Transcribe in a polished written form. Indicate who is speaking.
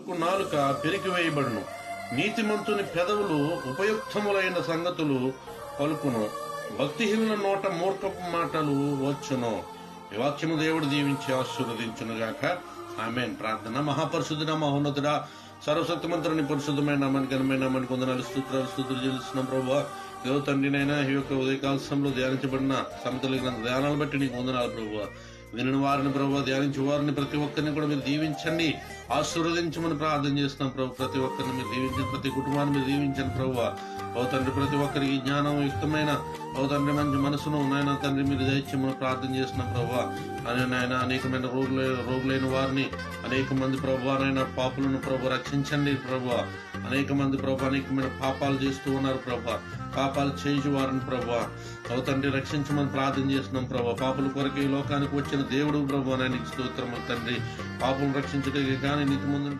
Speaker 1: మూర్ఖులకు నాలుక పెరికివేయబడును. నీతిమంతుని పెదవులు ఉపయుక్తములైన సంగతులు పలుకును. భక్తిహీనుల నోట మూర్ఖపు మాటలు వచ్చును. ఈ వాక్యము దేవుడు దీవించి ఆశీర్వదించునుగాక. ఆమేన్. ప్రార్థన. మహాపరిశుద్ధుడా, మహోన్నతుడా, సర్వశక్తిమంతుని పరిశుద్ధమైన నామానికి ఘనమైన నామానికి వందనాలు, స్తుతులు చెల్లిస్తున్నాం ప్రభువా. దేవ తండ్రినైనా ఈ యొక్క ఉదయకాల సమయంలో ధ్యానించబడిన సమతలిగిన ధ్యానాలను బట్టి నీకు వందనాలు ప్రభువా. వినిన వారిని ప్రభువా, ధ్యానించే వారిని ప్రతి ఒక్కరిని కూడా మీరు దీవించండి, ఆశీర్వదించమని ప్రార్థన చేస్తున్నాం ప్రభు. ప్రతి ఒక్కరిని మీరు దీవించండి, ప్రతి కుటుంబాన్ని మీరు దీవించండి ప్రభువా. ఓ తండ్రి, ప్రతి ఒక్కరికి జ్ఞానం యుక్తమైన ఓ తండ్రి మంచి మనసును నాయన తండ్రి మీరు దయచేయమని ప్రార్థన చేస్తున్నాం ప్రభువా. అని నాయన అనేకమైన రోగులైన వారిని, అనేక మంది ప్రభువా నాయన పాపులను ప్రభు రక్షించండి ప్రభువా. అనేక మంది ప్రభు అనేకమైన పాపాలు చేస్తూ ఉన్నారు ప్రభా. పాపాలు చేయించు వారిని ప్రభా ఓ తండ్రి రక్షించమని ప్రార్థన చేస్తున్నాం ప్రభా. పాపుల కొరకు ఈ లోకానికి వచ్చిన దేవుడు ప్రభు నాయనకి స్తోత్రములు తండ్రి. పాపులను రక్షించడానికి కానీ నీతి ముందు